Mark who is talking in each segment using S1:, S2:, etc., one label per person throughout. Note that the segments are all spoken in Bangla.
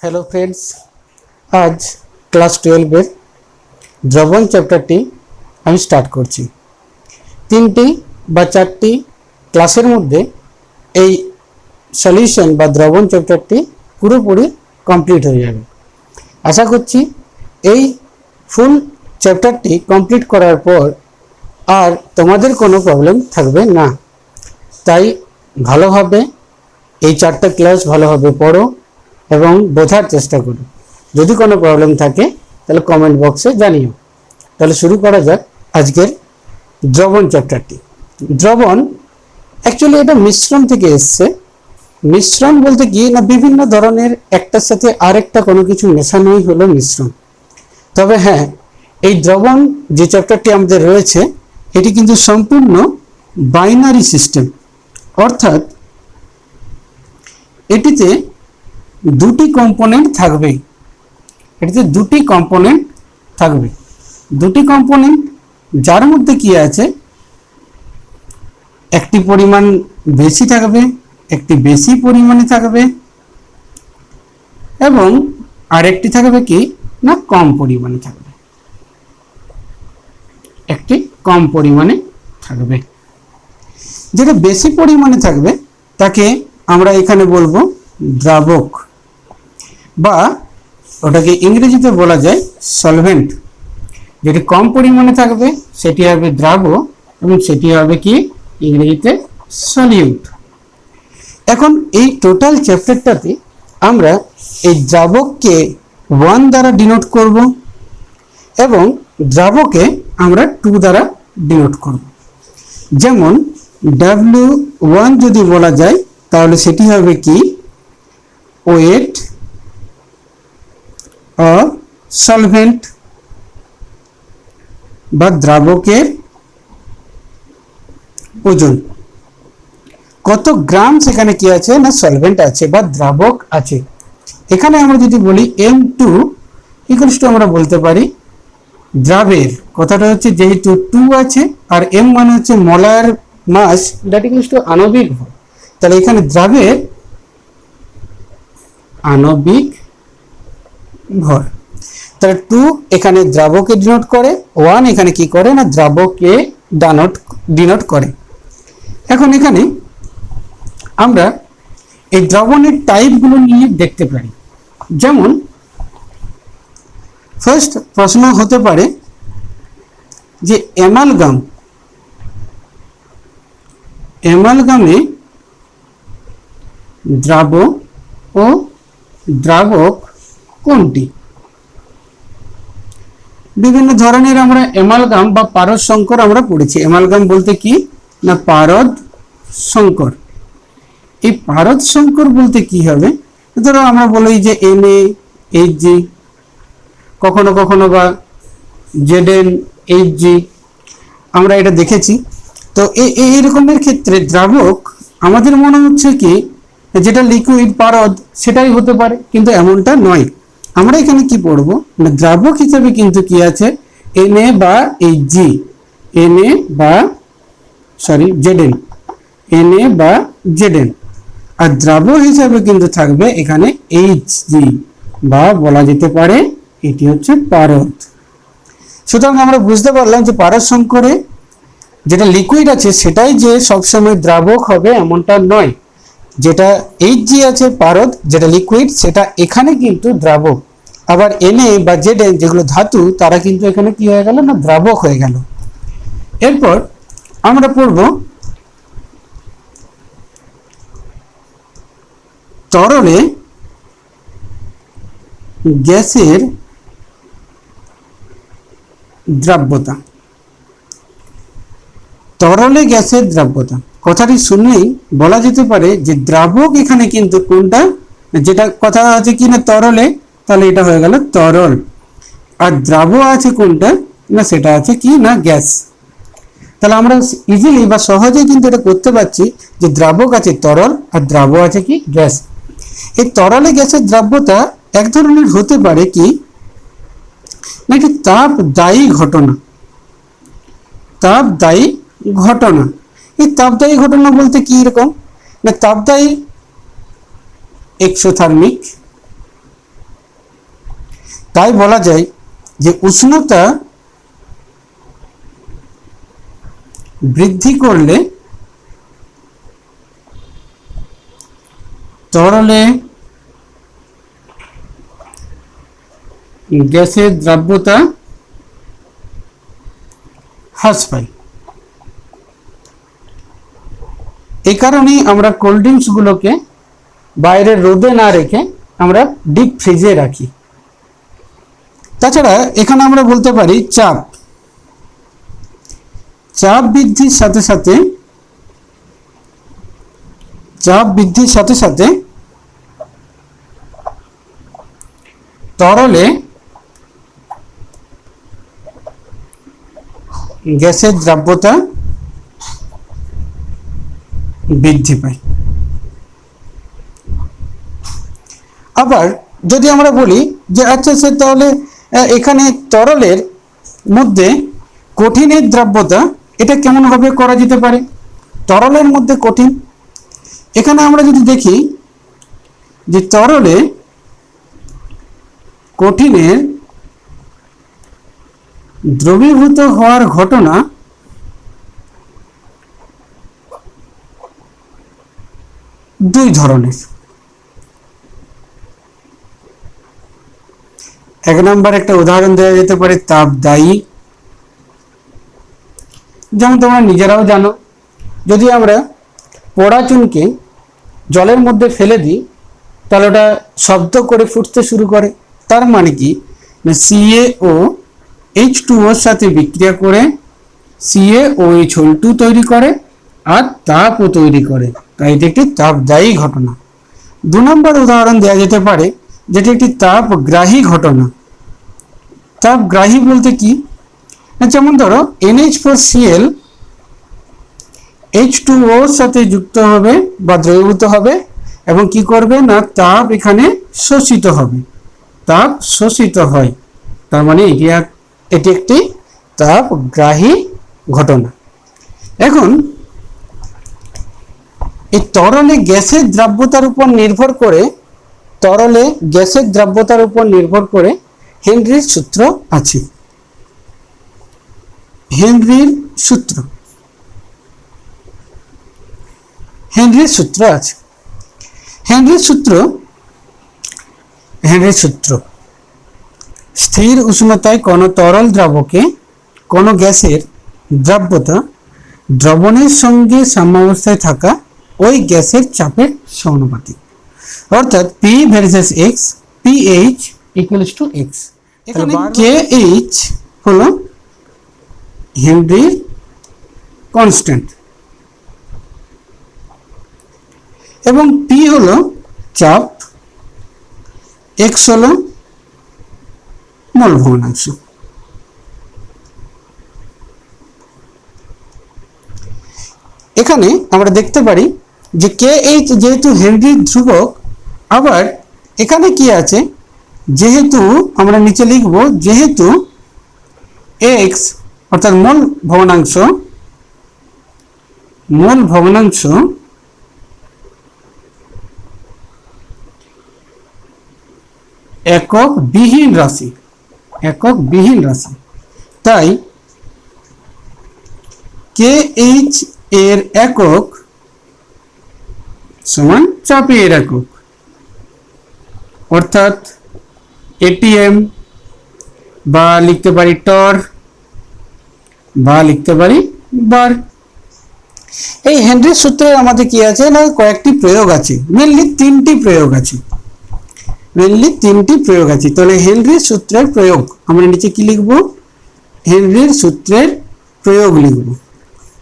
S1: হ্যালো ফ্রেন্ডস, আজ ক্লাস 12-এর দ্রবণ চ্যাপ্টারটি আমি স্টার্ট করছি। 3টি বা 4টি ক্লাসের মধ্যে এই সলিউশন বা দ্রবণ চ্যাপ্টারটি পুরোপুরি কমপ্লিট হয়ে যাবে। আশা করছি এই ফুল চ্যাপ্টারটি কমপ্লিট করার পর আর তোমাদের কোনো প্রবলেম থাকবে না। তাই ভালোভাবে এই 4টা ক্লাস ভালোভাবে পড়ো এবং বোঝার চেষ্টা করো। যদি কোনো প্রবলেম থাকে তাহলে কমেন্ট বক্সে জানিও। তাহলে শুরু করা যাক আজকের দ্রবণ চ্যাপ্টারটি। দ্রবণ অ্যাকচুয়ালি এটা মিশ্রণ থেকে এসছে। মিশ্রণ বলতে কি না, বিভিন্ন ধরনের একটার সাথে আরেকটা কোনো কিছু মেশানোই হলো মিশ্রণ। তবে হ্যাঁ, এই দ্রবণ যে চ্যাপ্টারটি আমাদের রয়েছে এটি কিন্তু সম্পূর্ণ বাইনারি সিস্টেম, অর্থাৎ এটিতে দুটি কম্পোনেন্ট থাকবে। দুটি কম্পোনেন্ট যার মধ্যে কি আছে, একটি পরিমাণ বেশি থাকবে, একটি বেশি পরিমাণে থাকবে এবং আরেকটি থাকবে কি না কম পরিমাণে থাকবে। একটি কম পরিমাণে থাকবে। যেটা বেশি পরিমাণে থাকবে তাকে আমরা এখানে বলবো দ্রাবক, বা ওটাকে ইংরেজিতে বলা যায় সলভেন্ট। যেটি কম পরিমাণে থাকবে সেটি হবে দ্রাবক এবং সেটি হবে কি ইংরেজিতে সলিউট। এখন এই টোটাল চ্যাপ্টারটাতে আমরা এই দ্রাবককে 1 দ্বারা ডিনোট করব এবং দ্রাবকে আমরা 2 দ্বারা ডিনোট করব। যেমন W1 যদি বলা যায় তাহলে সেটি হবে কি ওয়েট অফ সলভেন্ট, বা দ্রাবকের ওজন। কত গ্রাম সেখানে কি আছে না সলভেন্ট আছে বা দ্রাবক আছে। এখানে আমরা যদি বলি M2 ইকুয়ালস টু আমরা বলতে পারি দ্রাবের কথাটা হচ্ছে যেহেতু 2 আছে আর M মানে হচ্ছে molar mass, that equals to আণবিক ভর। তাহলে এখানে দ্রাবের আণবিক ভর। তাহলে 2 এখানে দ্রাবকে ডিনোট করে, 1 এখানে কি করে না দ্রাবকে ডিনোট করে। এখন এখানে আমরা এই দ্রবণের টাইপগুলো নিয়ে দেখতে পারি। যেমন ফার্স্ট প্রশ্ন হতে পারে যে অ্যামালগামে দ্রাবক ও দ্রাবক কোনটি? বিভিন্ন ধরনের আমরা অ্যামালগাম বা পারদ সংকর আমরা পড়েছি। অ্যামালগাম বলতে কি না পারদ সংকর। এই পারদ সংকর বলতে কি হবে, ধরো আমরা বলি যে NaHG, কখনো কখনো বা ZnHG, আমরা এটা দেখেছি। তো এই রকমের ক্ষেত্রে দ্রাবক আমাদের মনে হচ্ছে কি যেটা লিকুইড পারদ সেটাই হতে পারে, কিন্তু এমনটা নয়। আমরা এখানে কি পড়বো না দ্রাবক হিসেবে কিন্তু কি আছে Na বা Hg, Na বা Zn, আর দ্রাবক হিসাবে কিন্তু থাকবে এখানে Hg, বা বলা যেতে পারে এটি হচ্ছে পারদ। সুতরাং আমরা বুঝতে পারলাম যে পারদ সংকরে যেটা লিকুইড আছে সেটাই যে সবসময় দ্রাবক হবে এমনটা নয়। যেটা Hg আছে পারদ, যেটা লিকুইড সেটা এখানে কিন্তু দ্রাবক। আবার Na বা Zn যেগুলো ধাতু তারা কিন্তু এখানে কি হয়ে গেল না দ্রাবক হয়ে গেল। এরপর আমরা পড়ব তরলে গ্যাসের দ্রাব্যতা। তরলে গ্যাসের দ্রাব্যতা কথাটি শুনলেই বলা যেতে পারে যে দ্রাবক এখানে কিন্তু কোনটা, যেটা কথা আছে কি না তরলে, তাহলে এটা হয়ে গেল তরল। আর দ্রাবক আছে কোনটা না সেটা আছে কি না গ্যাস। তাহলে আমরা ইজিলি বা সহজেই কিন্তু এটা করতে পারছি যে দ্রাবক আছে তরল আর দ্রাবক আছে কি গ্যাস। এই তরলে গ্যাসের দ্রাব্যতা এক ধরনের হতে পারে কি না একটি তাপদায়ী ঘটনা। এই তাপদায়ী ঘটনা বলতে কি রকম না তাপদায়ী এক্সোথার্মিক। তাই বলা যায় যে উষ্ণতা বৃদ্ধি করলে তরলে গ্যাসের দ্রাব্যতা হ্রাস পায়। এই কারণেই আমরা কোল্ড ড্রিঙ্কস গুলোকে বাইরে রোদে না রেখে আমরা ডিপ ফ্রিজে রাখি। তাছাড়া এখানে আমরা বলতে পারি চাপ বৃদ্ধির সাথে সাথে তরলে গ্যাসের দ্রাব্যতা বৃদ্ধি পায়। আবার যদি আমরা বলি যে আচ্ছা স্যার, তাহলে এখানে তরলের মধ্যে কঠিনের দ্রাব্যতা এটা কেমন ভাবে করা যেতে পারে? তরলের মধ্যে কঠিন, এখানে আমরা যদি দেখি যে তরলে কঠিনের দ্রবীভূত হওয়ার ঘটনা দুই ধরনের। এক নম্বর একটা উদাহরণ দেওয়া যেতে পারে তাপদায়ী, যেমন তোমরা নিজেরাও জানো, যদি আমরা পোড়া চুনকে জলের মধ্যে ফেলে দিই তাহলে ওটা শব্দ করে ফুটতে শুরু করে। তার মানে কি, CaO H2O সাথে বিক্রিয়া করে CaOH2 তৈরি করে আর তাপও তৈরি করে, তাই এটি একটি তাপদায়ী ঘটনা। দু নম্বর উদাহরণ দেওয়া যেতে পারে যেটি একটি তাপগ্রাহী ঘটনা। তাপগ্রাহী বলতে কি, যেমন ধরো NH4Cl H2O সাথে যুক্ত হবে বা দ্রবীভূত হবে এবং কি করবে না, তাপ এখানে শোষিত হবে, তাপ শোষিত হয়, তার মানে এটি একটি তাপগ্রাহী ঘটনা। এখন এই তরলে গ্যাসের দ্রাব্যতার উপর নির্ভর করে হেনরির সূত্র আছে। হেনরির সূত্র স্থির উষ্ণতায় কোন তরল দ্রাবকে কোন গ্যাসের দ্রাব্যতা দ্রবণের সঙ্গে সাম্যাবস্থায় থাকা ওই গ্যাসের চাপের সমানুপাতিক, অর্থাৎ P versus X, PH equals to X। এখানে KH হলো হেনরির কনস্ট্যান্ট এবং P হলো চাপ, X হলো মোল ভগ্নাংশ। এখানে আমরা দেখতে পারি যে KH যেহেতু হেনরির ধ্রুবক, আবার এখানে কি আছে, যেহেতু আমরা নিচে লিখব যেহেতু X অর্থাৎ মোল ভগ্নাংশ একক বিহীন রাশি, তাই KH এর একক সমান চাপের একক, অর্থাৎ ATM বা লিখতে পারি টর বা লিখতে পারি বার। এই হেনরির সূত্রে আমাদের কি আছে না, কয়েকটি প্রয়োগ আছে, মেনলি তিনটি প্রয়োগ আছে। তাহলে হেনরির সূত্রের প্রয়োগ আমরা নিচে কি লিখব, হেনরির সূত্রের প্রয়োগ লিখব।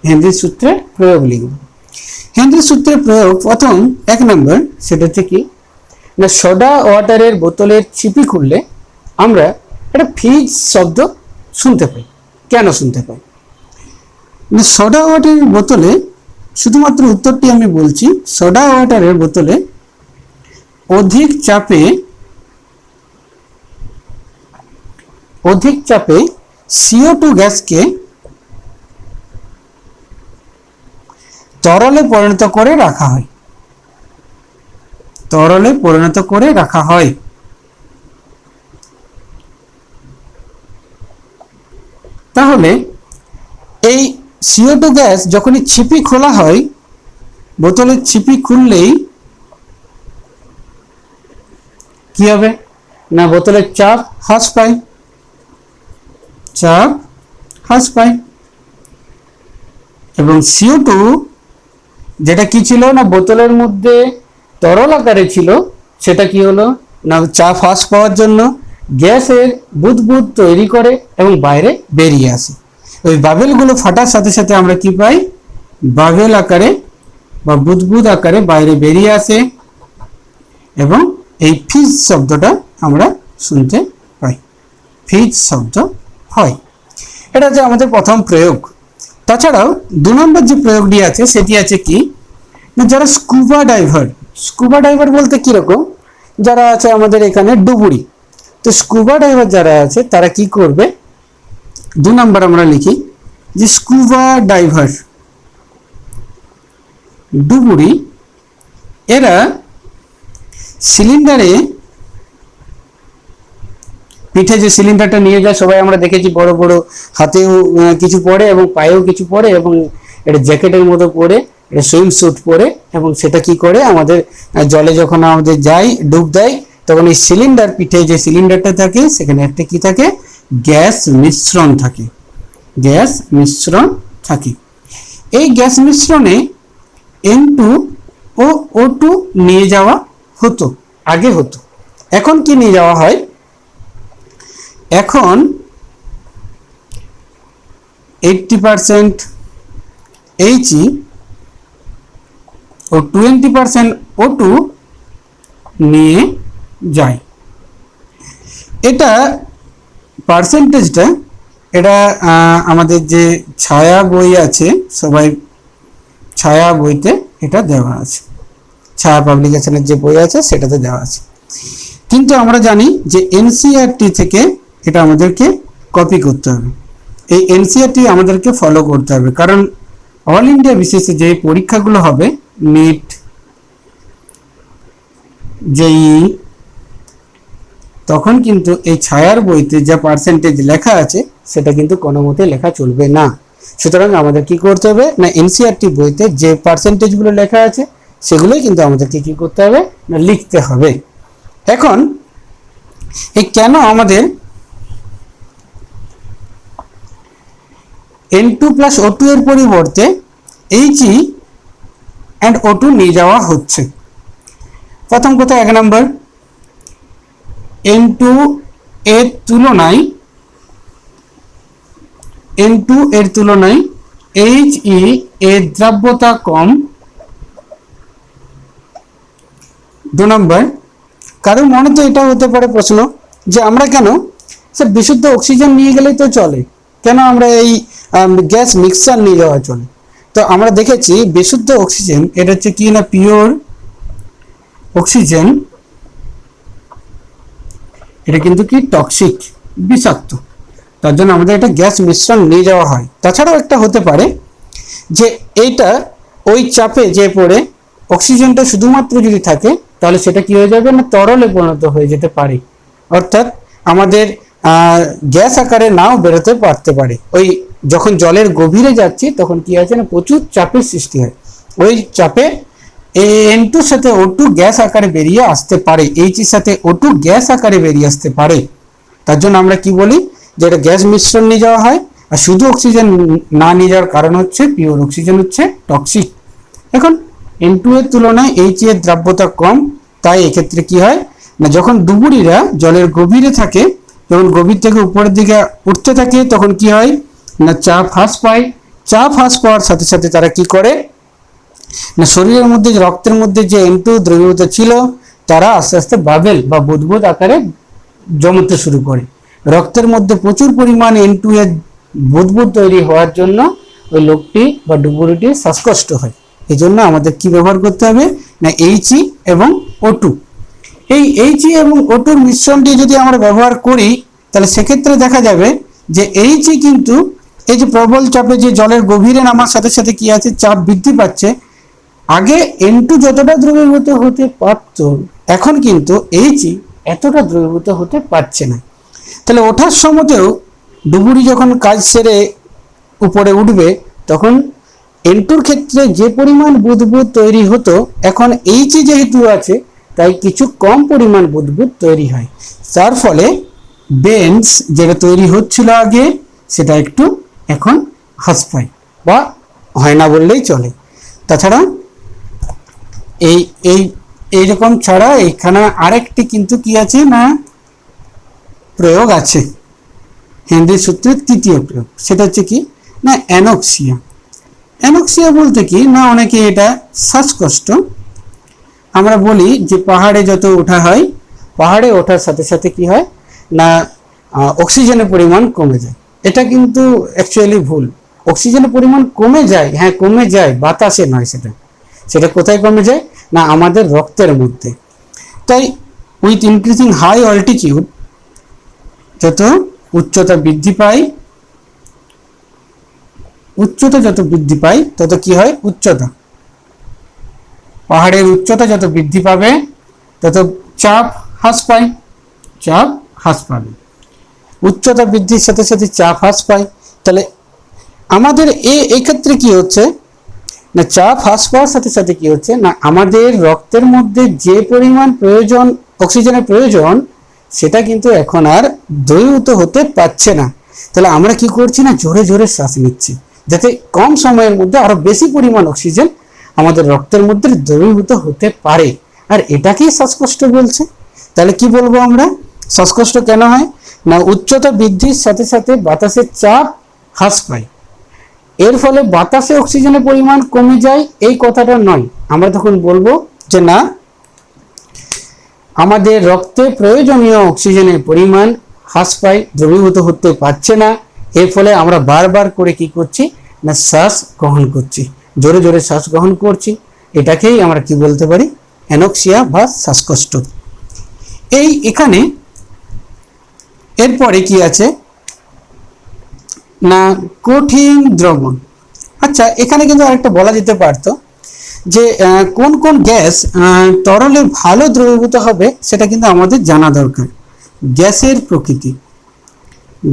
S1: হেনরির সূত্রের প্রয়োগ প্রথম 1 নম্বর, সেটা হচ্ছে কি না, সোডা ওয়াটারের বোতলের ছিপি খুললে আমরা একটা ফিজ শব্দ শুনতে পাই। কেন শুনতে পাই? সোডা ওয়াটারের বোতলে, শুধুমাত্র উত্তরটি আমি বলছি, সোডা ওয়াটারের বোতলে অধিক চাপে CO2 গ্যাসকে তরলে পরিণত করে রাখা হয়। তরলে পরিণত করে রাখা হয়। তাহলে এই CO2 গ্যাস যখনই ছিপি খোলা হয়, বোতলের ছিপি খুললেই কি হবে না বোতলের চাপ হ্রাস পায়, চাপ হ্রাস পায়। এবং CO2 যেটা কি ছিল না বোতলের মধ্যে তরল আকারে ছিল, সেটা কি হলো না চাপ হ্রাস পাওয়ার জন্য গ্যাসের বুদবুদ তৈরি করে এবং বাইরে বেরিয়ে আসে। ওই বাবেলগুলো ফাটার সাথে সাথে আমরা কি পাই, বাবেল আকারে বা বুদবুদ আকারে বাইরে বেরিয়ে আসে এবং এই ফিজ শব্দটা আমরা শুনতে পাই, ফিজ শব্দ হয়। এটা হচ্ছে আমাদের প্রথম প্রয়োগ। তাছাড়াও 2 নম্বর যে প্রয়োগটি আছে সেটি আছে কি না যারা স্কুবা ডাইভার বলতে কিরকম, যারা আছে আমাদের এখানে ডুবুরি, তো স্কুবা ডাইভার যারা আছে তারা কি করবে, 2 নম্বর আমরা লিখি যে স্কুবা ডাইভার ডুবুরি এরা সিলিন্ডারে পিঠে যে সিলিন্ডারটা নিয়ে যায়, সবাই আমরা দেখেছি বড় বড় হাতেও কিছু পরে এবং পায়েও কিছু পরে এবং এটা জ্যাকেটের মতো পরে, এটা সুইম স্যুট পরে, এবং সেটা কি করে আমাদের জলে যখন আমাদের যাই ডুব দেয় তখন এই সিলিন্ডার পিঠে যে সিলিন্ডারটা থাকে সেখানে একটা কি থাকে, গ্যাস মিশ্রণ থাকে, গ্যাস মিশ্রণ থাকে। এই গ্যাস মিশ্রণে N2 ও O2 নিয়ে যাওয়া হতো, আগে হতো। এখন কি নিয়ে যাওয়া হয়, এখন 80% He ও 20% O2 নিয়ে যায়। এটা পার্সেন্টেজটা, এটা আমাদের যে ছায়া বই আছে, সবাই ছায়া বইতে এটা দেওয়া আছে, ছায়া পাবলিকেশনের যে বই আছে সেটাতে দেওয়া আছে। কিন্তু আমরা জানি যে NCERT থেকে এটা আমাদেরকে কপি করতে হবে, এই NCERT আমাদেরকে ফলো করতে হবে, কারণ অল ইন্ডিয়া বিশেষে যে পরীক্ষাগুলো হবে নিট, JEE, তখন কিন্তু এই ছায়ার বইতে যা পার্সেন্টেজ লেখা আছে সেটা কিন্তু কোনো মতে লেখা চলবে না। সুতরাং আমাদের কি করতে হবে না NCERT বইতে যে পার্সেন্টেজগুলো লেখা আছে সেগুলোই কিন্তু আমাদেরকে কি করতে হবে না লিখতে হবে। এখন এই কেন আমাদের N2 + O2 এর পরিবর্তে He and O2 নিয়ে যাওয়া হচ্ছে, প্রথম কথা 1 নম্বর, N2 এর তুলনায় He এর দ্রব্যতা কম। 2 নম্বর, কারণ মনে তো এটা হতে পারে প্রশ্ন যে আমরা কেন স্যার বিশুদ্ধ অক্সিজেন নিয়ে গেলেই তো চলে, কেন আমরা এই গ্যাস মিক্সচার নিয়ে যাওয়া চলে? তো আমরা দেখেছি বিশুদ্ধ অক্সিজেন এটা হচ্ছে কি না পিওর অক্সিজেন, এটা কিন্তু কি টক্সিক, বিষাক্ত, তার জন্য আমাদের এটা গ্যাস মিশ্রণ নিয়ে যাওয়া হয়। তাছাড়াও একটা হতে পারে যে এইটা ওই চাপে যে পড়ে অক্সিজেনটা শুধুমাত্র যদি থাকে তাহলে সেটা কি হয়ে যাবে না তরলে পরিণত হয়ে যেতে পারে, অর্থাৎ আমাদের গ্যাস আকারে নাও বেরোতে পারতে পারে। ওই যখন জলের গভীরে যাচ্ছি তখন কি আছে না প্রচুর চাপের সৃষ্টি হয়, ওই চাপে N2 এর সাথে O2 গ্যাস আকারে বেরিয়ে আসতে পারে, H এর সাথে O2 গ্যাস আকারে বেরিয়ে আসতে পারে। তার জন্য আমরা কি বলি যে এটা গ্যাস মিশ্রণ নিয়ে যাওয়া হয়, আর শুধু অক্সিজেন না নিয়ে যাওয়ার কারণ হচ্ছে পিওর অক্সিজেন হচ্ছে টক্সিক। এখন N2 এর তুলনায় H এর দ্রব্যতা কম, তাই এক্ষেত্রে কি হয় না যখন ডুবুরিরা জলের গভীরে থাকে, যখন গভীর থেকে উপরের দিকে উঠতে থাকে তখন কি হয় না চাপ হ্রাস পায়, চাপ হ্রাস পাওয়ার সাথে সাথে তারা কি করে না শরীরের মধ্যে রক্তের মধ্যে যে N2 দ্রবীভূত ছিল তারা আস্তে আস্তে বাবেল বা বুদবুদ আকারে জমতে শুরু করে। রক্তের মধ্যে প্রচুর পরিমাণ N2 এর বুদবুদ তৈরি হওয়ার জন্য ওই লোকটি বা ডুবুরিটি শ্বাসকষ্ট হয়। এই জন্য আমাদের কি ব্যবহার করতে হবে না He এবং O2। এই He এবং O2 এর মিশ্রণটি যদি আমরা ব্যবহার করি তাহলে সেক্ষেত্রে দেখা যাবে যে He কিন্তু এই যে প্রবল চাপে যে জলের গভীরে নামার সাথে সাথে কি আছে চাপ বৃদ্ধি পাচ্ছে, আগে N2 যতটা দ্রবীভূত হতে পারত, এখন কিন্তু H এতটা দ্রবীভূত হতে পারছে না। তাহলে ওঠার সময়তেও ডুবুরি যখন কাজ সেরে উপরে উঠবে, তখন N2-র ক্ষেত্রে যে পরিমাণ বুদবুদ তৈরি হতো, এখন H যেহেতু আছে তাই কিছু কম পরিমাণ বুদবুদ তৈরি হয়। তার ফলে বেঞ্চ যেটা তৈরি হচ্ছিল আগে, সেটা একটু এখন হ্রাস পায় বা হয় না বললেই চলে। তাছাড়া এই এই এইরকম ছাড়া এখানে আরেকটি কিন্তু কি আছে না প্রয়োগ আছে, হেনরির সূত্রের তৃতীয় প্রয়োগ। সেটা হচ্ছে কি না অ্যানোক্সিয়া। অ্যানোক্সিয়া বলতে কি না, অনেকে এটা শ্বাসকষ্ট। আমরা বলি যে পাহাড়ে যত ওঠা হয়, পাহাড়ে ওঠার সাথে সাথে কি হয় না অক্সিজেনের পরিমাণ কমে যায়। এটা কিন্তু অ্যাকচুয়ালি ভুল। অক্সিজেনের পরিমাণ কমে যায়, হ্যাঁ কমে যায়, বাতাসে নয়। সেটা সেটা কোথায় কমে যায় না আমাদের রক্তের মধ্যে। তাই উইথ ইনক্রিজিং হাই অল্টিটিউড, যত উচ্চতা বৃদ্ধি পায়, উচ্চতা যত বৃদ্ধি পায় তত কি হয়, উচ্চতা, পাহাড়ের উচ্চতা যত বৃদ্ধি পাবে তত চাপ হ্রাস পায়, চাপ হ্রাস পাবে। উচ্চতা বৃদ্ধির সাথে সাথে চাপ হ্রাস পায়। তাহলে আমাদের এই ক্ষেত্রে কি হচ্ছে না, চাপ হ্রাস পাওয়ার সাথে সাথে কি হচ্ছে না আমাদের রক্তের মধ্যে যে পরিমাণ প্রয়োজন, অক্সিজেনের প্রয়োজন, সেটা কিন্তু এখন আর দ্রবীভূত হতে পারছে না। তাহলে আমরা কি করছি না জোরে জোরে শ্বাস নিচ্ছি, যাতে কম সময়ের মধ্যে আরো বেশি পরিমাণ অক্সিজেন আমাদের রক্তের মধ্যে দ্রবীভূত হতে পারে। আর এটাকেই শ্বাসকষ্ট বলছে। তাহলে কি বলবো আমরা, শ্বাসকষ্ট কেন হয় না উচ্চতা বৃদ্ধির সাথে সাথে বাতাসের চাপ হ্রাস পায়, এর ফলে বাতাসে অক্সিজেনের পরিমাণ কমে যায়, এই কথাটা নয়। আমরা তখন বলবো যে না আমাদের রক্তে প্রয়োজনীয় অক্সিজেনের পরিমাণ হ্রাস পায়, দ্রবীভূত হতে পারছে না, এর ফলে আমরা বারবার করে কি করছি না শ্বাস গ্রহণ করছি, জোরে জোরে শ্বাস গ্রহণ করছি। এটাকেই আমরা কি বলতে পারি, অ্যানোক্সিয়া বা শ্বাসকষ্ট। এখানে এরপরে কি আছে না কঠিন দ্রবণ। আচ্ছা, এখানে কিন্তু আরেকটা বলা যেতে পারতো যে কোন কোন গ্যাস তরলে ভালো দ্রবীভূত হবে, সেটা কিন্তু আমাদের জানা দরকার। গ্যাসের প্রকৃতি,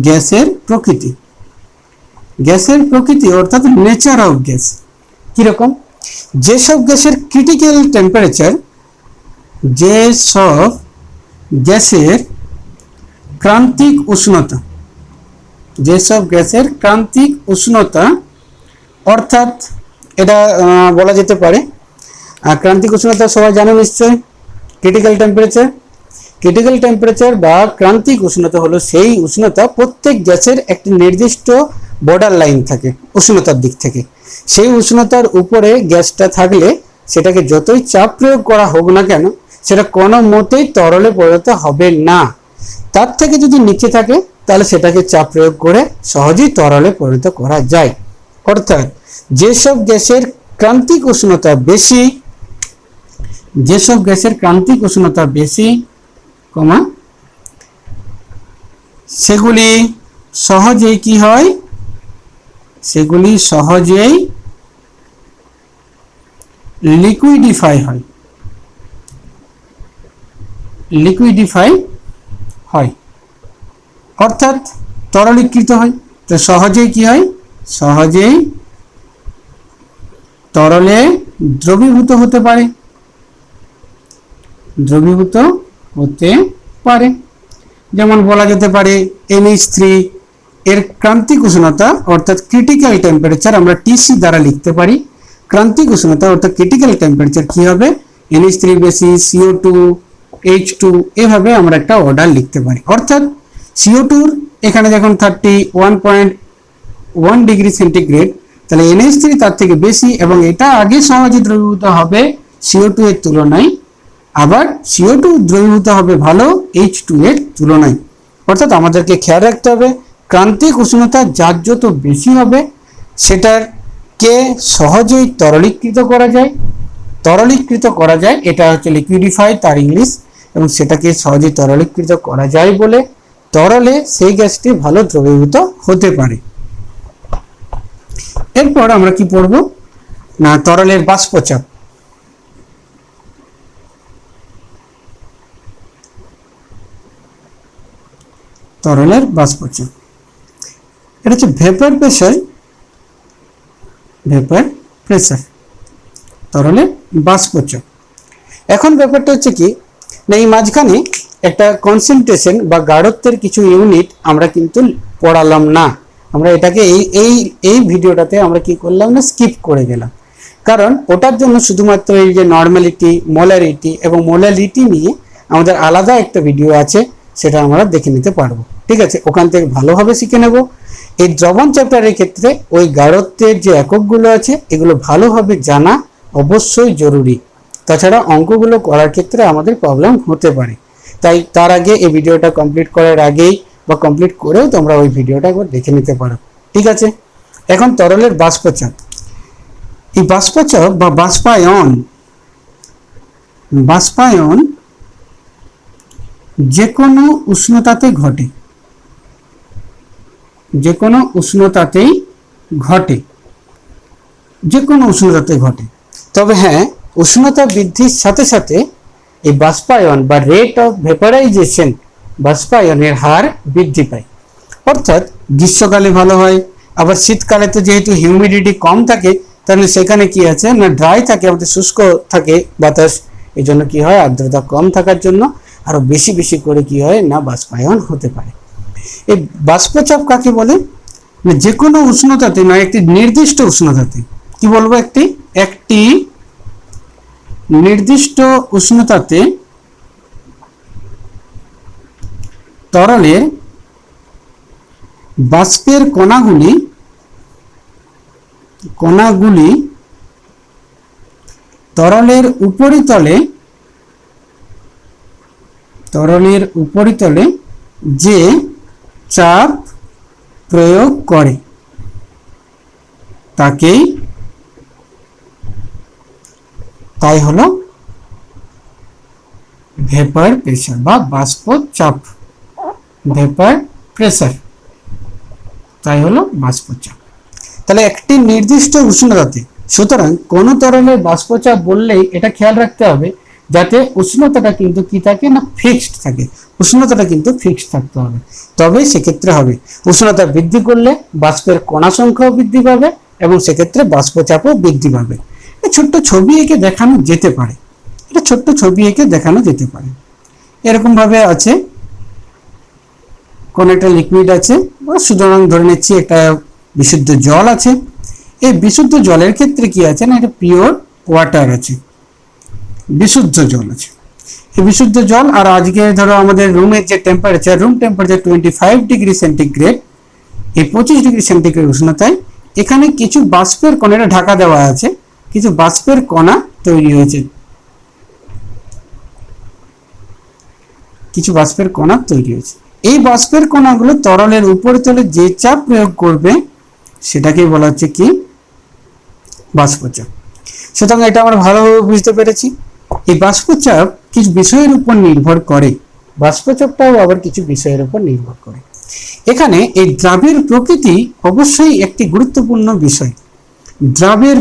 S1: গ্যাসের প্রকৃতি, গ্যাসের প্রকৃতি অর্থাৎ নেচার অফ গ্যাস কিরকম। যেসব গ্যাসের ক্রিটিক্যাল টেম্পারেচার, যেসব গ্যাসের ক্রান্তিক উষ্ণতা, যেসব গ্যাসের ক্রান্তিক উষ্ণতা, অর্থাৎ এটা বলা যেতে পারে ক্রান্তিক উষ্ণতা সবাই জানো নিশ্চয়, ক্রিটিক্যাল টেম্পারেচার। ক্রিটিক্যাল টেম্পারেচার বা ক্রান্তিক উষ্ণতা হলো সেই উষ্ণতা, প্রত্যেক গ্যাসের একটি নির্দিষ্ট বর্ডার লাইন থাকে উষ্ণতার দিক থেকে। সেই উষ্ণতার উপরে গ্যাসটা থাকলে সেটাকে যতই চাপ প্রয়োগ করা হোক না কেন, সেটা কোনো মতেই তরলে পরিণত হবে না। তার থেকে যদি নিচে থাকে তাহলে সেটাকে চাপ প্রয়োগ করে সহজেই তরলে পরিণত করা যায়। অর্থাৎ যেসব গ্যাসের ক্রান্তিক উষ্ণতা বেশি, যেসব গ্যাসের ক্রান্তিক উষ্ণতা বেশি কমা সেগুলি সহজেই কি হয়, সেগুলি সহজেই লিকুইডিফাই হয়, লিকুইডিফাই হয় অর্থাৎ তরলীকৃত হয়। তো সহজেই কি হয়, সহজেই তরলে দ্রবীভূত হতে পারে, দ্রবীভূত হতে পারে। যেমন বলা যেতে পারে NH3 এর ক্রান্তিক উষ্ণতা অর্থাৎ ক্রিটিক্যাল টেম্পারেচার আমরা TC দ্বারা লিখতে পারি। ক্রান্তিক উষ্ণতা অর্থাৎ ক্রিটিক্যাল টেম্পারেচার কি হবে, NH3 বেশি, CO2, H2, এভাবে আমরা একটা অর্ডার লিখতে পারি। অর্থাৎ CO2 এখানে যখন 31.1 ডিগ্রি সেন্টিগ্রেড, তাহলে NH3 তার থেকে বেশি এবং এটা আগে সহজে দ্রবীভূত হবে CO2 এর তুলনায়, আবার CO2 দ্রবীভূত হবে ভালো H2 এর তুলনায়। অর্থাৎ আমাদেরকে খেয়াল রাখতে হবে ক্রান্তিক উষ্ণতা যার যত বেশি হবে সেটাকে সহজেই তরলীকৃত করা যায়, তরলীকৃত করা যায়, এটা হচ্ছে লিকুইডিফাই তার ইংলিশ, এবং সেটাকে সহজেই তরলীকৃত করা যায় বলে তরলে সেই গ্যাসটি ভালো দ্রবীভূত হতে পারে। এরপর আমরা কি পড়ব না তরলের বাষ্পচাপ। তরলের বাষ্পচাপ। এটা হচ্ছে ভেপার প্রেসার, ভেপার প্রেসার, তরলের বাষ্পচাপ। এখন ব্যাপারটা হচ্ছে কি না, এই মাঝখানে একটা কনসেন্ট্রেশন বা গাঢ়ত্বের কিছু ইউনিট আমরা কিন্তু পড়ালাম না। আমরা এটাকে এই এই এই ভিডিওটাতে আমরা কি করলাম না, স্কিপ করে গেলাম। কারণ ওটার জন্য শুধুমাত্র এই যে নর্মালিটি, মোলারিটি এবং মোলালিটি নিয়ে আমাদের আলাদা একটা ভিডিও আছে, সেটা আমরা দেখে নিতে পারবো। ঠিক আছে, ওখান থেকে ভালোভাবে শিখে নেব। এই দ্রবণ চ্যাপ্টারের ক্ষেত্রে ওই গাঢ়ত্বের যে এককগুলো আছে এগুলো ভালোভাবে জানা অবশ্যই জরুরি, তাছাড়া অঙ্কগুলো করার ক্ষেত্রে আমাদের প্রবলেম হতে পারে। তাই তার আগে এই ভিডিওটা কমপ্লিট করার আগেই বা কমপ্লিট করেও তোমরা ওই ভিডিওটা একবার দেখে নিতে পারো। ঠিক আছে, এখন তরলের বাষ্পচাপ। এই বাষ্পচাপ বা বাষ্পায়ন, বাষ্পায়ন যে কোনো উষ্ণতাতে ঘটে, যে কোনো উষ্ণতাতেই ঘটে, যে কোনো উষ্ণতাতে ঘটে। তবে হ্যাঁ, উষ্ণতা বৃদ্ধির সাথে সাথে এই বাষ্পায়ন বা রেট অফ ভেপারাইজেশন, বাষ্পায়নের হার বৃদ্ধি পায়। অর্থাৎ গ্রীষ্মকালে ভালো হয়, আবার শীতকালে তো যেহেতু হিউমিডিটি কম থাকে তাহলে সেখানে কি আছে না, ড্রাই থাকে, আমাদের শুষ্ক থাকে বাতাস, এই জন্য কি হয়, আর্দ্রতা কম থাকার জন্য আরো বেশি বেশি করে কি হয় না, বাষ্পায়ন হতে পারে। এই বাষ্পচাপ কাকে বলে না, যে কোনো উষ্ণতাতে নয়, একটি নির্দিষ্ট উষ্ণতাতে, কি বলবো, একটি নির্দিষ্ট উষ্ণতাতে তরলের বাষ্পের কণাগুলি তরলের উপরিতলে যে চাপ প্রয়োগ করে তাই হলো ভেপার প্রেসার বা বাষ্পচাপ, ভেপার প্রেসার, তাই হলো বাষ্পচাপ। তাহলে একটি নির্দিষ্ট উষ্ণতাতে, সুতরাং কোন তরলের বাষ্পচাপ বললেই এটা খেয়াল রাখতে হবে যাতে উষ্ণতাটা কিন্তু কি থাকে না, ফিক্সড থাকে। উষ্ণতাটা কিন্তু ফিক্সড থাকতে হবে, তবে সেক্ষেত্রে হবে। উষ্ণতা বৃদ্ধি করলে বাষ্পের কণা সংখ্যাও বৃদ্ধি পাবে এবং সেক্ষেত্রে বাষ্পচাপও বৃদ্ধি পাবে। ছোট্ট ছবি এঁকে দেখানো যেতে পারে, এটা ছোট্ট ছবি এঁকে দেখানো যেতে পারে। এরকম ভাবে আছে, কোন একটা লিকুইড আছে, সুতরাং ধরে নিচ্ছি একটা বিশুদ্ধ জল আছে। এই বিশুদ্ধ জলের ক্ষেত্রে কি আছে না, এটা পিওর ওয়াটার আছে, বিশুদ্ধ জল আছে। এই বিশুদ্ধ জল, আর আজকে ধরো আমাদের রুমের যে temperature, room temperature 25 degree centigrade, এই 25 ডিগ্রি সেন্টিগ্রেড উষ্ণতায় এখানে কিছু বাষ্পের কণা, এটা ঢাকা দেওয়া আছে, কিছু বাষ্পের কণা তৈরি হয়েছে, কিছু বাষ্পের কণা তৈরি হয়েছে। এই বাষ্পের কণাগুলো তরলের উপরিতলে যে চাপ প্রয়োগ করবে সেটাকে বলা হচ্ছে কি, বাষ্পচাপ। সুতরাং এটা আমরা ভালোভাবে বুঝতে পেরেছি। এই বাষ্পচাপ কিছু বিষয়ের উপর নির্ভর করে, বাষ্পচাপটাও আবার কিছু বিষয়ের উপর নির্ভর করে। এখানে এই দ্রাবের প্রকৃতি অবশ্যই একটি গুরুত্বপূর্ণ বিষয়। দ্রাবের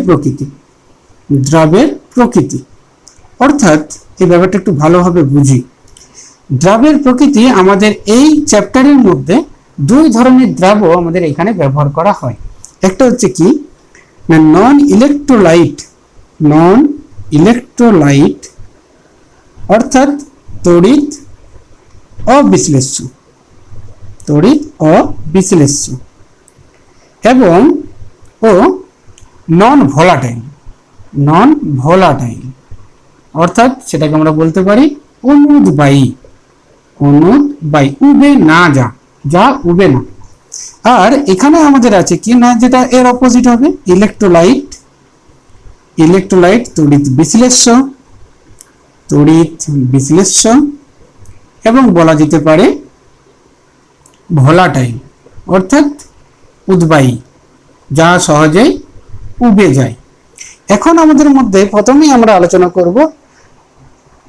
S1: প্রকৃতি অর্থাৎ এই ব্যাপারটা একটু ভালোভাবে বুঝি। দ্রাবের প্রকৃতি আমাদের এই চ্যাপ্টারের মধ্যে দুই ধরনের দ্রাব আমাদের এখানে ব্যবহার করা হয়। একটা হচ্ছে কি না, নন ইলেকট্রোলাইট অর্থাৎ তড়িৎ অবিশ্লেষ্য এবং নন ভোলাটাইল অর্থাৎ সেটাকে আমরা বলতে পারি অনুদ্বায়ী, উবে না, উবে না। আর এখানে আমাদের আছে কি না, যেটা এর অপোজিট হবে, ইলেকট্রোলাইট তড়িৎ বিশ্লেষ্য এবং বলা যেতে পারে ভোলাটাইল অর্থাৎ উদ্বায়ী, যা সহজেই উবে যায়। এখন আমাদের মধ্যে প্রথমেই আমরা আলোচনা করব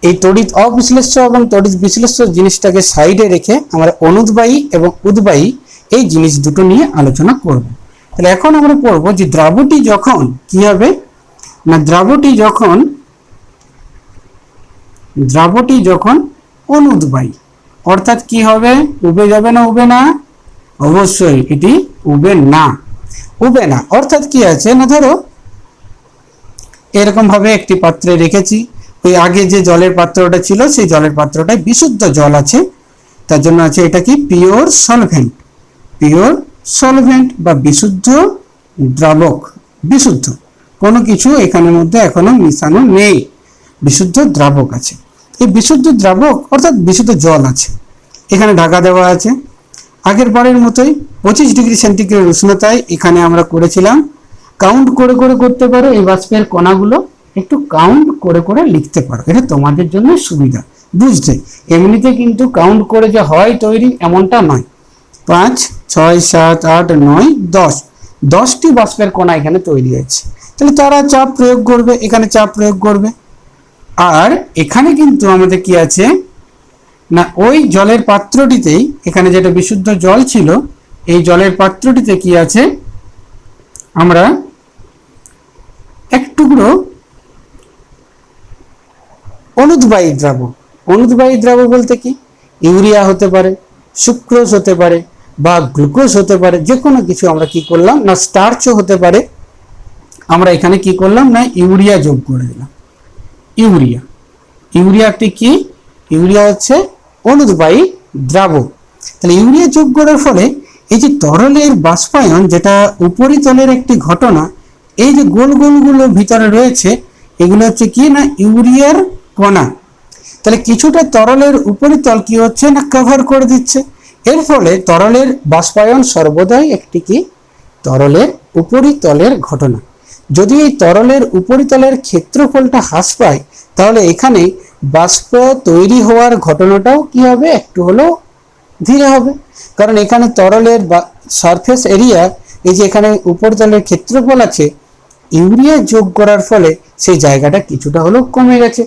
S1: এই তড়িৎ অবিশ্লেষ্য এবং তড়িৎ বিশ্লেষ্য জিনিসটাকে সাইডে রেখে আমরা অনুদ্বায়ী এবং উদ্বায়ী এই জিনিস দুটো নিয়ে আলোচনা করব। তাহলে এখন আমরা পড়ব যে দ্রাবটি যখন কি হবে না, দ্রাবটি যখন অনুদ্বায়ী, অর্থাৎ কি হবে, উবে যাবে না উবে না? অবশ্যই এটি উবে না, উবে না। অর্থাৎ কি আছে না, ধরো এরকম ভাবে একটি পাত্রে রেখেছি, ওই আগে যে জলের পাত্রটা ছিল সেই জলের পাত্রটায় বিশুদ্ধ জল আছে, তার জন্য আছে এটা কি পিওর সলভেন্ট, পিওর সলভেন্ট বা বিশুদ্ধ দ্রাবক, বিশুদ্ধ, কোনো কিছু এখানের মধ্যে এখনো মিশানো নেই, বিশুদ্ধ দ্রাবক আছে। এই বিশুদ্ধ দ্রাবক অর্থাৎ বিশুদ্ধ জল আছে, এখানে ঢাকা দেওয়া আছে। আগের বারের মতোই 25 ডিগ্রি সেন্টিগ্রেড উষ্ণতায় এখানে আমরা করেছিলাম। কাউন্ট করে করে করতে পারো, এই বাষ্পের কণাগুলো একটু কাউন্ট করে করে লিখতে পারো, এটা তোমাদের জন্য সুবিধা বুঝতে। এমনিতে কিন্তু কাউন্ট করে যে হয় তৈরি এমনটা নয়। 5, 6, 7, 8, 9, 10, 10টি বাষ্পের কণা এখানে তৈরি হয়েছে। তাহলে তারা চাপ প্রয়োগ করবে, এখানে চাপ প্রয়োগ করবে। আর এখানে কিন্তু আমাদের কি আছে না, ওই জলের পাত্রটিতেই, এখানে যেটা বিশুদ্ধ জল ছিল এই জলের পাত্রটিতে কি আছে, আমরা এক টুকরো অনুদ্বায়ী দ্রাবক। অনুদ্বায়ী দ্রাবক বলতে কি, ইউরিয়া হতে পারে, সুক্রোজ হতে পারে বা গ্লুকোজ হতে পারে, যে কোনো কিছু আমরা কি করলাম না, স্টার্চও হতে পারে। আমরা এখানে কি করলাম না, ইউরিয়া যোগ করে দিলাম। ইউরিয়া, ইউরিয়াটি কি, ইউরিয়া হচ্ছে অনুদ্বায়ী দ্রাবক। তাহলে ইউরিয়া যোগ করার ফলে এই যে তরলের বাষ্পায়ন, যেটা উপরিতলের একটি ঘটনা, এই যে গোল গোলগুলো ভিতরে রয়েছে এগুলো হচ্ছে কি না ইউরিয়ার কণা। তাহলে কিছুটা তরলের উপরিতল কি হচ্ছে না কভার করে দিচ্ছে। এর ফলে তরলের বাষ্পায়ন সর্বদাই একটি কি তরলের উপরিতলের ঘটনা। যদি এই তরলের উপরিতলের ক্ষেত্রফলটা হ্রাস পায় তাহলে এখানে বাষ্প তৈরি হওয়ার ঘটনাটাও কি হবে, একটু হলেও ধীরে হবে। কারণ এখানে তরলের সারফেস এরিয়া, এই যে এখানে উপরিতলের ক্ষেত্রফল আছে, ইউরিয়া যোগ করার ফলে সেই জায়গাটা কিছুটা হলেও কমে গেছে।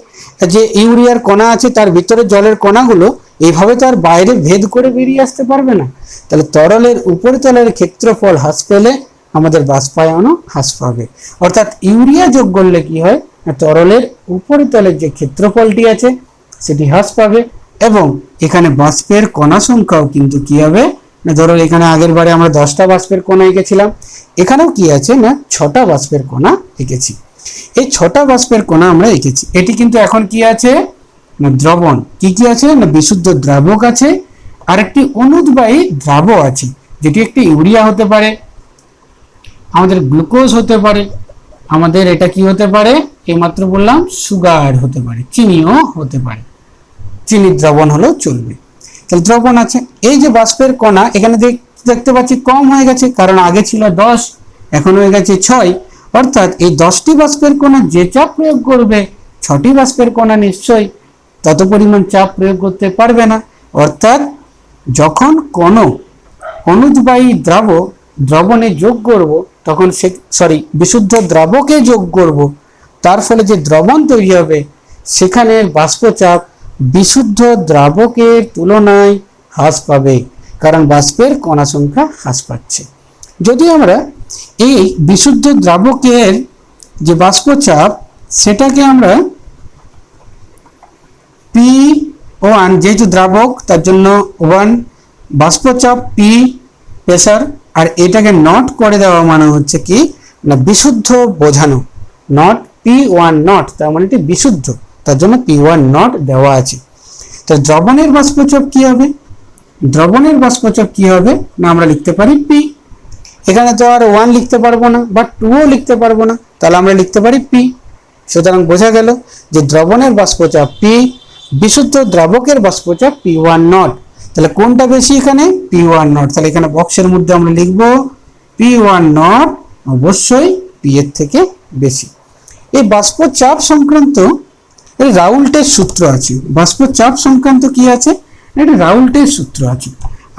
S1: যে ইউরিয়ার কণা আছে তার ভিতরে জলের কণাগুলো এইভাবে তো আর বাইরে ভেদ করে বেরিয়ে আসতে পারবে না। তাহলে তরলের উপরিতলের ক্ষেত্রফল হ্রাস পেলে আমাদের বাষ্পায়নও হ্রাস পাবে। অর্থাৎ ইউরিয়া যোগ করলে কি হয়, তরলের উপরিতলের যে ক্ষেত্রফলটি আছে সেটি হ্রাস পাবে এবং এখানে বাষ্পের কণা সংখ্যাও কিন্তু কি হবে না, ধরো এখানে আগের বারে আমরা 10টা বাষ্পের কণা এঁকেছিলাম, এখানেও কি আছে না 6টা বাষ্পের কণা এঁকেছি। এই 6টা বাষ্পের কণা আমরা এঁকেছি। এটি কিন্তু এখন কি আছে না দ্রবণ। কি কি আছে না বিশুদ্ধ দ্রাবক আছে আর একটি অনুদ্বায়ী দ্রাবক আছে, যেটি একটি ইউরিয়া হতে পারে, আমাদের গ্লুকোজ হতে পারে, আমাদের এটা কি হতে পারে, এইমাত্র বললাম সুগার হতে পারে, চিনিও হতে পারে, চিনি দ্রবণ হলেও চলবে। তাহলে দ্রবণ আছে। এই যে বাষ্পের কণা এখানে দেখতে পাচ্ছি কম হয়ে গেছে, কারণ আগে ছিল 10, এখন হয়ে গেছে 6। অর্থাৎ এই 10টি বাষ্পের কণা যে চাপ প্রয়োগ করবে 6টি বাষ্পের কণা নিশ্চয়ই তত পরিমাণ চাপ প্রয়োগ করতে পারবে না। অর্থাৎ যখন কোনো অনুদ্বায়ী দ্রবণে যোগ করব তখন বিশুদ্ধ দ্রাবকে যোগ করব, তার ফলে যে দ্রবণ তৈরি হবে সেখানে বাষ্পচাপ বিশুদ্ধ দ্রাবকের তুলনায় হ্রাস পাবে, কারণ বাষ্পের কণা সংখ্যা হ্রাস পাচ্ছে। যদি আমরা এই বিশুদ্ধ দ্রাবকের যে বাষ্পচাপ সেটাকে আমরা P1, যেহেতু দ্রাবক তার জন্য 1 বাষ্পচাপ, P প্রেসার, আর এটাকে নট করে দেওয়া মানে হচ্ছে কি না বিশুদ্ধ বোঝানো, নট P1 নট, তার মানে এটি বিশুদ্ধ, তার জন্য P1 নট দেওয়া আছে। তো দ্রবণের বাষ্পচাপ কি হবে, দ্রবণের বাষ্পচাপ কি হবে না আমরা লিখতে পারি P। এখানে তো আর 1 লিখতে পারবো না বা 2ও লিখতে পারবো না, তাহলে আমরা লিখতে পারি P। সুতরাং বোঝা গেল যে দ্রবণের বাষ্পচাপ P, বিশুদ্ধ দ্রাবকের বাষ্পচাপ P1 নট। তাহলে কোনটা বেশি এখানে, P1 নট। তাহলে এখানে বক্সের মধ্যে আমরা লিখব P1 নট, অবশ্যই P এর থেকে বেশি। এই বাষ্পচাপ সংক্রান্ত এই রাউল্টের সূত্র আছে। বাষ্পচাপ সংক্রান্ত কি আছে, এটা রাউল্টের সূত্র আছে।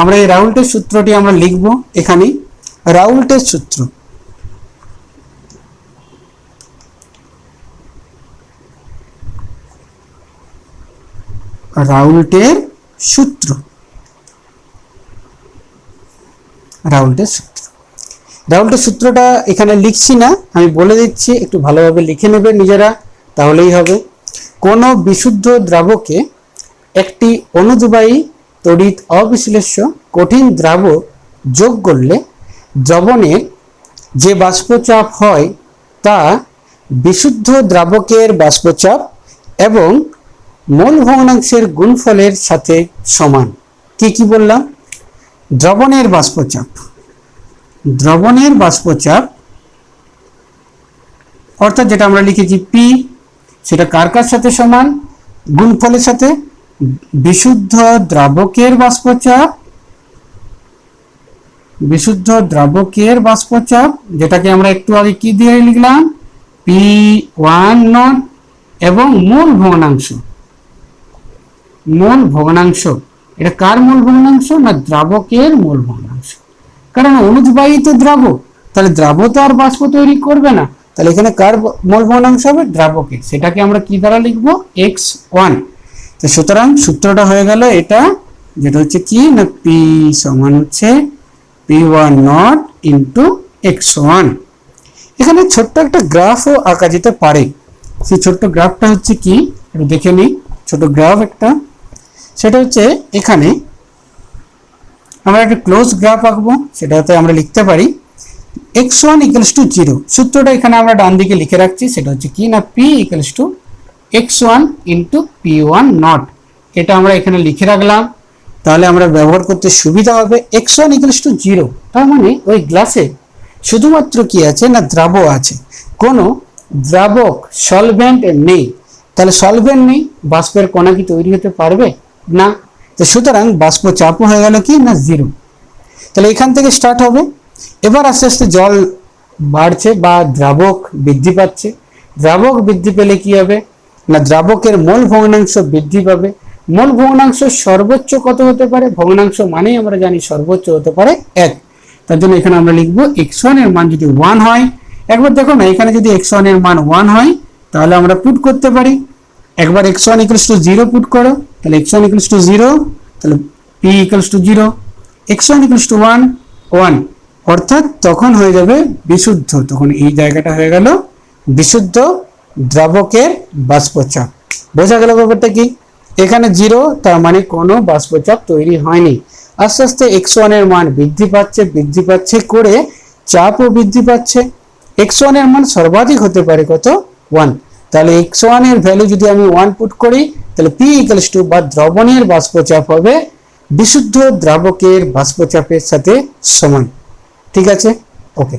S1: আমরা এই রাউল্টের সূত্রটি আমরা লিখব এখানে। রাউল্টের সূত্র, রাউল্টের সূত্র, রাউল্টের সূত্র। রাউল্টের সূত্রটা এখানে লিখছি না, আমি বলে দিচ্ছি, একটু ভালোভাবে লিখে নেবে নিজেরা, তাহলেই হবে। কোন বিশুদ্ধ দ্রাবকে একটি অনুদ্বায়ী তড়িৎ অবিশ্লেষ্য কঠিন দ্রাবক যোগ করলে দ্রবণের যে বাষ্পচাপ হয় তা বিশুদ্ধ দ্রাবকের বাষ্পচাপ এবং মোল ভগ্নাংশের গুণফলের সাথে সমান। কি বললাম? দ্রবণের বাষ্পচাপ অর্থাৎ যেটা আমরা লিখেছি পি, সেটা কার কার সাথে সমান? গুণফলের সাথে। বিশুদ্ধ দ্রাবকের বাষ্পচাপ যেটাকে আমরা একটু আগে কি দিয়ে লিখলাম? P1 এবং মোল ভগ্নাংশ, এটা কার মোল ভগ্নাংশ? না দ্রাবকের মোল ভগ্নাংশ। কারণ অনুদ্বায়ী দ্রাবক, তাহলে দ্রাবক তো আর বাষ্প তৈরি করবে না, তাহলে এখানে কার মোল ভগ্নাংশ হবে? দ্রাবকের। সেটাকে আমরা কি দ্বারা লিখবো? x1। তো সুতরাং সূত্রটা হয়ে গেল এটা, যেটা হচ্ছে কি না P সমান হচ্ছে P1 ইন্টু x1। এখানে ছোট্ট একটা গ্রাফও আঁকা যেতে পারে। সেই ছোট্ট গ্রাফটা হচ্ছে কি, একটু দেখে নিই। ছোট গ্রাফ একটা, সেটা হচ্ছে এখানে আমরা একটা ক্লোজ গ্রাফ আঁকবো। সেটাতে আমরা লিখতে পারি x1 = 0। সূত্রটা এখানে আমরা ডান দিকে লিখে রাখছি। সেটা হচ্ছে কি না P = x1 ইন্টু P1 এটা আমরা এখানে লিখে রাখলাম। তাহলে আমরা ব্যবহার করতে সুবিধা হবে। x1 = 0, তার মানে ওই গ্লাসে শুধুমাত্র কি আছে না দ্রাবক আছে, কোনো দ্রাবক সলভেন্ট নেই। তাহলে সলভেন্ট নেই, বাষ্পের কণা কি তৈরি হতে পারবে না? তো সুতরাং বাষ্প চাপ হয়ে গেল কি না 0। তাহলে এখান থেকে স্টার্ট হবে। এবার আস্তে আস্তে জল বাড়ছে বা দ্রাবক বৃদ্ধি পাচ্ছে। দ্রাবক বৃদ্ধি পেলে কি হবে না দ্রাবকের মোল ভগ্নাংশ বৃদ্ধি পাবে। মোল ভগ্নাংশ সর্বোচ্চ কত হতে পারে? ভগ্নাংশ মানেই আমরা জানি সর্বোচ্চ হতে পারে 1। তার জন্য এখানে আমরা লিখবো x1 এর মান যদি 1 হয়, একবার দেখো না এখানে যদি x1 এর মান 1 হয় তাহলে আমরা পুট করতে পারি। একবার x1 = 0 পুট করো, তাহলে x1 = 0, তাহলে p = 0, x1 = 1 অর্থাৎ তখন হয়ে যাবে বিশুদ্ধ। তখন এই জায়গাটা হয়ে গেল বিশুদ্ধ দ্রাবকের বাষ্পচাপ। বোঝা গেল ব্যাপারটা কি? এখানে 0, তার মানে কোনো বাষ্পচাপ তৈরি হয়নি। আস্তে আস্তে x1 এর মান বৃদ্ধি পাচ্ছে করে চাপও বৃদ্ধি পাচ্ছে। x1 এর মান সর্বাধিক হতে পারে কত? 1। তাহলে x1 এর ভ্যালু যদি আমি 1 পুট করি, তাহলে P = বা দ্রবণের বাষ্পচাপ হবে বিশুদ্ধ দ্রাবকের বাষ্পচাপের সাথে সমান। ঠিক আছে? ওকে।